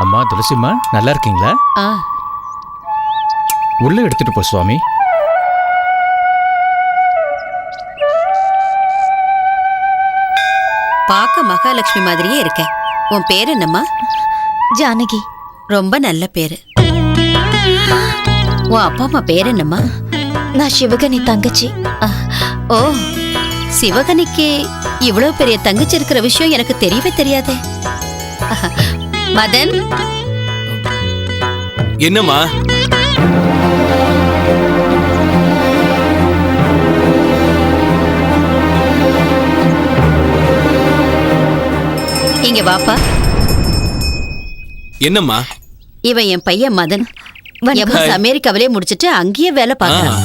அம்மா துளசிம்மா நல்லா இருக்கீங்களா? உள்ள எடுத்துட்டு போ சுவாமி. பார்க்க மகாலட்சுமி மாதிரியே இருக்க. உன் பேர் என்னம்மா? ஜானகி. ரொம்ப நல்ல பேரு. உன் அப்பா அம்மா பேர் என்னம்மா? நான் சிவகனி தங்கச்சி. ஓ, சிவகனிக்கு இவ்வளவு பெரிய தங்கச்சி இருக்கிற விஷயம் எனக்கு தெரியவே தெரியாதே. மதன். என்னம்மா? இங்க வாப்பா. என்னம்மா? இவன் என் பையன் மதன். அமெரிக்காவிலே முடிச்சிட்டு அங்கேயே வேலை பார்க்கறான்.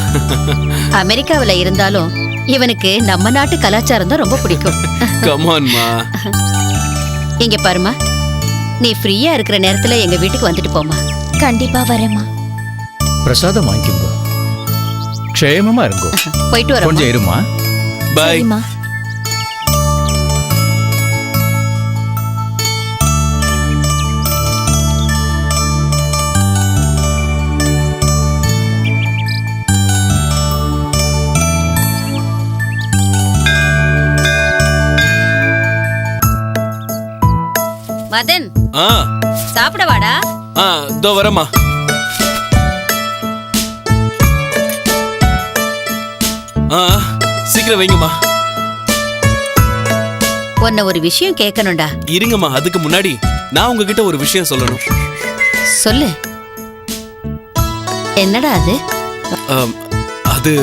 அமெரிக்காவில இருந்தாலும் இவனுக்கு நம்ம நாட்டு கலாச்சாரம் தான் ரொம்ப பிடிக்கும். கம் ஆன் மா. இங்க பாருமா, நீ ஃப்ரீயா இருக்கிற நேரத்துல எங்க வீட்டுக்கு வந்துட்டு போமா. கண்டிப்பா வரேம்மா. பிரசாதம் வாங்கிக்கோங்க. க்ஷேமமா இருங்கோ. போயிட்டு வர. கொஞ்சம் இருமா. பை. மதன், சாப்பிட வாடா. இதோ வரமா. சீக்கிரம் வைங்கம்மா. உன்னை ஒரு விஷயம் கேட்கணும்டா. இருங்கம்மா, அதுக்கு முன்னாடி நான் உங்ககிட்ட ஒரு விஷயம் சொல்லணும். சொல்லு. என்னடா அது? அது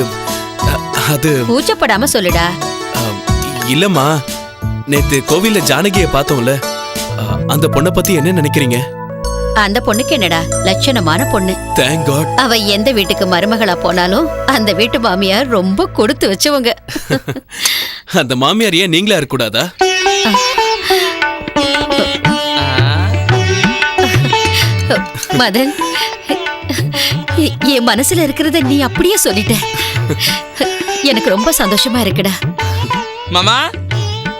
அது கூச்சப்படாம சொல்லுடா. இல்லம்மா, நேத்து கோவில்ல ஜானகியை பார்த்தோம்ல, அந்த பொண்ணை பத்தி என்ன நினைக்கிறீங்க? அந்த பொண்ணுக்கு என்னடா, லட்சணமான பொண்ணு. Thank God. அவ எந்த வீட்டுக்கு மருமகளா போனாலும் அந்த வீட்டு மாமியார் ரொம்ப கொடுத்து வச்சவங்க. அந்த மாமியார் ஏன் நீங்களா இருக்கக்கூடாதா? மதன், என் மனசுல இருக்கிறத நீ அப்படியே சொல்லிட்ட. எனக்கு ரொம்ப சந்தோஷமா இருக்குடா. மாமா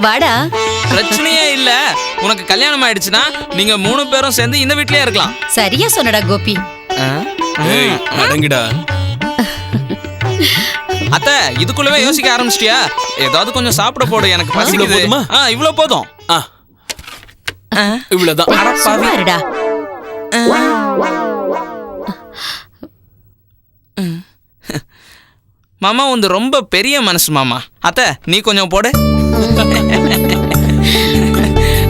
வாடா. பிரச்சனையே இல்ல. உனக்கு கல்யாணம் ஆயிடுச்சுன்னா நீங்க 3 பேரும் சேர்ந்து இந்த வீட்லயே இருக்கலாம். சரியா சொன்னடா கோபி. ஏய், அடங்குடா. அத்தை, இதுக்குள்ளவே யோசிக்க ஆரம்பிச்சிட்டியா? ஏதாவது கொஞ்சம் சாப்பிட போடு, எனக்கு பசிக்குது. போதுமா? இவ்வளவு போதும். இவ்வளவுதான். சும்மாருடா. மாமா வந்து ரொம்ப பெரிய மனசு மாமா. அத்தை, நீ கொஞ்சம் போடு.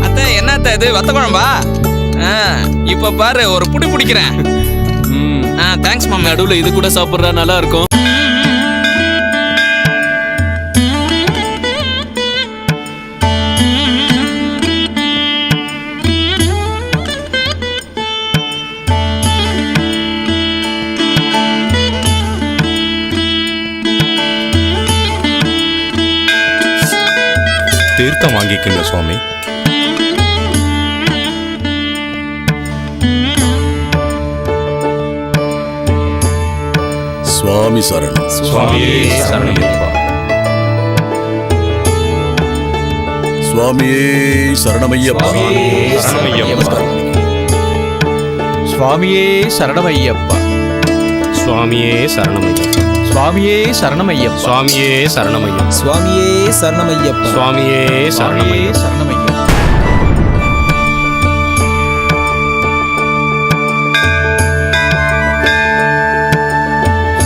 அத்தை, என்ன அத்தை இது, வத்த குழம்பா? இப்ப பாரு, ஒரு புடி பிடிக்கிறேன். தேங்க்ஸ் மாமா. நடுவுல இது கூட சாப்பிடுறா, நல்லா இருக்கும். தீர்த்தம் வாங்கிக்கங்க சுவாமி. சுவாமி சரணம். சுவாமியே சரணமையப்பா. சுவாமியே சரணமையப்பா. சுவாமியே சரணமையப்பா. சுவாமியே சரணமையப்பா. சுவாமியே சரணமையப்பா. சுவாமியே சரணமையப்பா. சுவாமியே சரணமையப்பா. சுவாமியே சரணமையப்பா.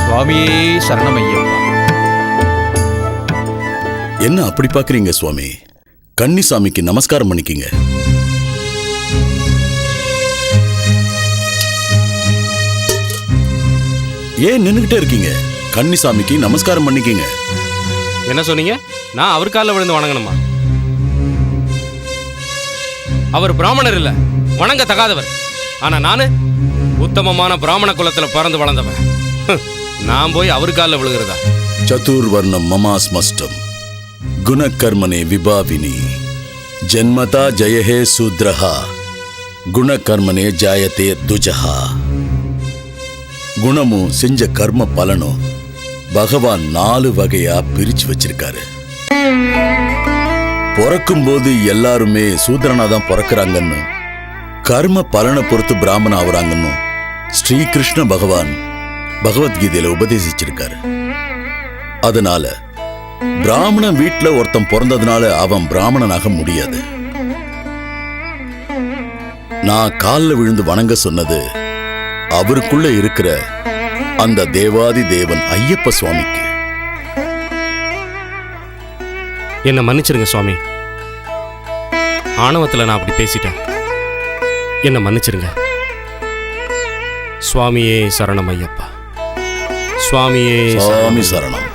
சுவாமியே சரணமையப்பா. என்ன அப்படி பாக்குறீங்க சுவாமி? கன்னிசாமிக்கு நமஸ்காரம் பண்ணிக்கிங்க. ஏன் நின்னுகிட்டே இருக்கீங்க? கன்னிசாமிக்கு நமஸ்காரம் பண்ணிக்கிங்க. என்ன சொன்னீங்க? நான் அவர் காலில் விழுந்து வணங்கணுமா? அவர் பிராமணர் இல்ல, வணங்க தகாதவர். ஆனா நானு உத்தமமான பிராமண குலத்துல பிறந்து வளர்ந்தவன். நான் போய் அவர் காலில் விழுகிறதா? சதுர்வர்ணம் மமாஸ்மஷ்டம் குணகர்மனே விபாவினி ஜன்மதா ஜெயஹே சூத்ரஹா குணகர்மனே ஜாயத்தே துஜஹா. குணமும் செஞ்ச கர்ம பலனும் பகவான் 4 வகையா பிரிச்சு வச்சிருக்காரு. பிறக்கும் போது எல்லாருமே சூத்திரனா தான் பிறக்கிறாங்கன்னு கர்ம பலனை பொறுத்து பிராமணன் ஆவறாங்கன்னு ஸ்ரீகிருஷ்ண பகவான் பகவத்கீதையில உபதேசிச்சிருக்காரு. அதனால பிராமணன் வீட்டுல ஒருத்தன் பிறந்ததுனால அவன் பிராமணனாக முடியாது. நான் காலில் விழுந்து வணங்க சொன்னது அவருக்குள்ள இருக்கிற அந்த தேவாதி தேவன் ஐயப்ப சுவாமிக்கு. என்ன மன்னிச்சிருங்க சுவாமி, ஆணவத்துல நான் அப்படி பேசிட்டேன். என்ன மன்னிச்சிருங்க. சுவாமியே சரணம் ஐயப்பா. சுவாமியே சுவாமி சரணம்.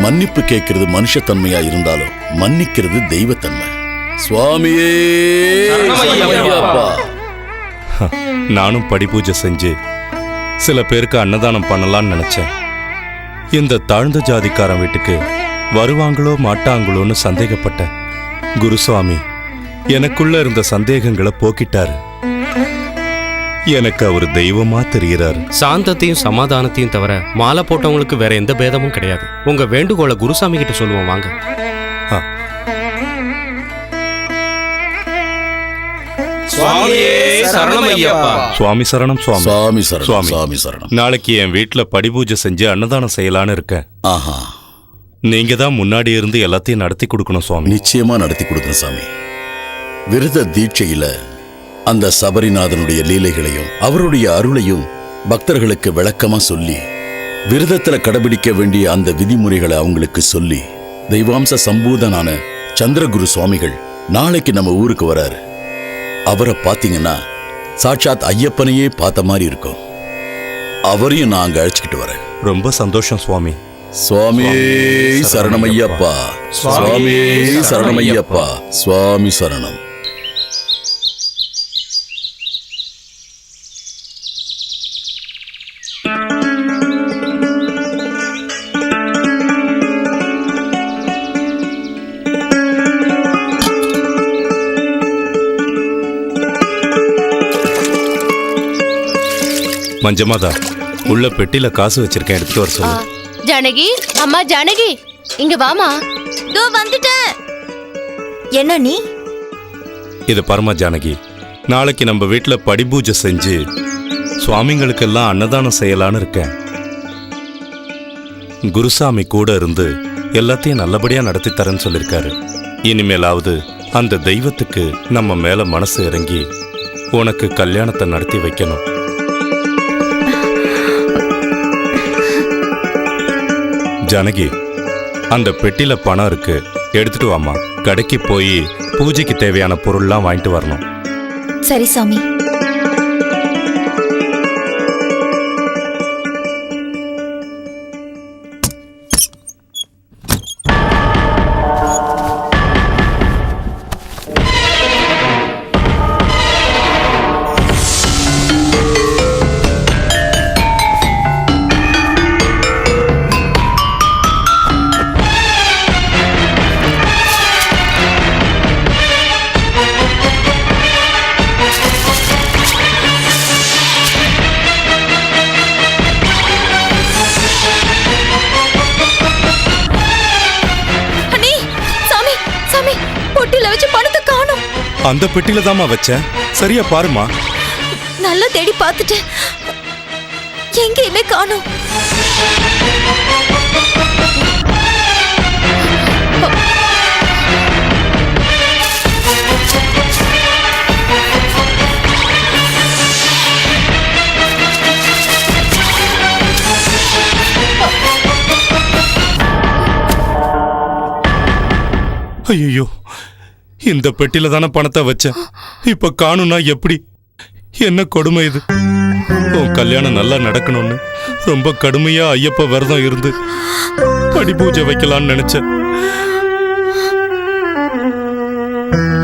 மன்னிப்பு கேட்கிறது மனுஷத்தன்மையா இருந்தாலும் மன்னிக்கிறது தெய்வத்தன்மை. சுவாமியே ஐயப்பா. நானும் படிபூஜை செஞ்சு சில பேருக்கு அன்னதானம் பண்ணலான்னு நினைச்சேன். இந்த தாழ்ந்த ஜாதிக்காரன் வீட்டுக்கு வருவாங்களோ மாட்டாங்களோன்னு சந்தேகப்பட்டேன். குருசுவாமி எனக்குள்ள இருந்த சந்தேகங்களை போக்கிட்டாரு. எனக்கு அவர் தெய்வமா தெரிகிறாரு. சாந்தத்தையும் சமாதானத்தையும் தவிர மாலை போட்டவங்களுக்கு வேற எந்த பேதமும் கிடையாது. உங்க வேண்டுகோளை குருசாமி கிட்ட சொல்லுவோம் வாங்க. சுவாமியே சரணம் ஐயப்பா. சுவாமி சரணம் சுவாமி. சுவாமி சரணம். சுவாமி. சுவாமி சரணம். நாளைக்கு என் வீட்டுல படிபூஜை செஞ்சு அன்னதானம் செய்யலான்னு இருக்கேன். ஆஹா, நீங்க தான் முன்னாடி இருந்து எல்லாத்தையும் நடத்தி கொடுக்கணும் சுவாமி. நிச்சயமா நடத்தி கொடுக்குறேன் சாமி. விரத தீட்சையில அந்த சபரிநாதனுடைய லீலைகளையும் அவருடைய அருளையும் பக்தர்களுக்கு விளக்கமா சொல்லி, விரதத்துல கடைபிடிக்க வேண்டிய அந்த விதிமுறைகளை அவங்களுக்கு சொல்லி, தெய்வாம்ச சம்பூதனான சந்திரகுரு சுவாமிகள் நாளைக்கு நம்ம ஊருக்கு வராரு. அவரை பாத்தீங்கன்னா சாட்சாத் ஐயப்பனையே பார்த்த மாதிரி இருக்கும். அவரையும் நான் அங்க அழைச்சிக்கிட்டு வரேன். ரொம்ப சந்தோஷம் சுவாமி. சுவாமியே சரணமையப்பா. சுவாமியே சரணமையப்பா. சுவாமி சரணம். மஞ்சமாதா, உள்ள பெட்டியில காசு வச்சிருக்கேன், எடுத்துட்டு வர சொல்லு. ஜானகி, அம்மா ஜானகி, இங்க வாமா. தோ வந்துட்டேன். என்ன நீ? இது பரமா ஜானகி, நாளைக்கு நம்ம வீட்டுல படிபூஜை செஞ்சு சுவாமிங்களுக்கெல்லாம் அன்னதானம் செய்யலான்னு இருக்கேன். குருசாமி கூட இருந்து எல்லாத்தையும் நல்லபடியா நடத்தி தரேன்னு சொல்லியிருக்காரு. இனிமேலாவது அந்த தெய்வத்துக்கு நம்ம மேல மனசு இறங்கி உனக்கு கல்யாணத்தை நடத்தி வைக்கணும். ஜானகி, அந்த பெட்டியில பணம் இருக்கு, எடுத்துட்டு வாமா. கடைக்கு போய் பூஜைக்கு தேவையான பொருள்லாம் வாங்கிட்டு வரணும். சரி சாமி. அந்த பெட்டியில தாமா வச்சேன், சரியா பாருமா. நல்லா தேடி பார்த்துட்டேன், எங்கேயுமே காணோம். ஐயோ, இந்த பெட்டியில தானே பணத்தை வச்சேன், இப்ப காணும்னா எப்படி? என்ன கொடுமை இது? உன் கல்யாணம் நல்லா நடக்கணும்னு ரொம்ப கடுமையா ஐயப்ப விரதம் இருந்து படிபூஜை வைக்கலான்னு நினைச்சேன்.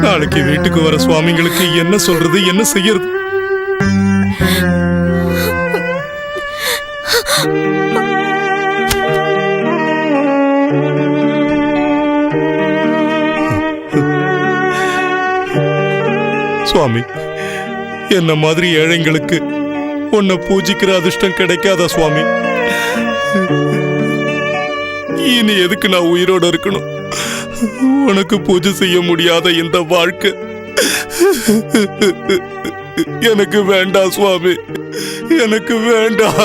நாளைக்கு வீட்டுக்கு வர சுவாமிங்களுக்கு என்ன சொல்றது, என்ன செய்யறது? சுவாமி, என்ன மாதிரி ஏழைங்களுக்கு உன்னை பூஜிக்கிற அதிர்ஷ்டம் கிடைக்காதா சுவாமி? இனி எதுக்கு நான் உயிரோட இருக்கணும்? உனக்கு பூஜை செய்ய முடியாத இந்த வாழ்க்கை எனக்கு வேண்டாம் சுவாமி, எனக்கு வேண்டாம்.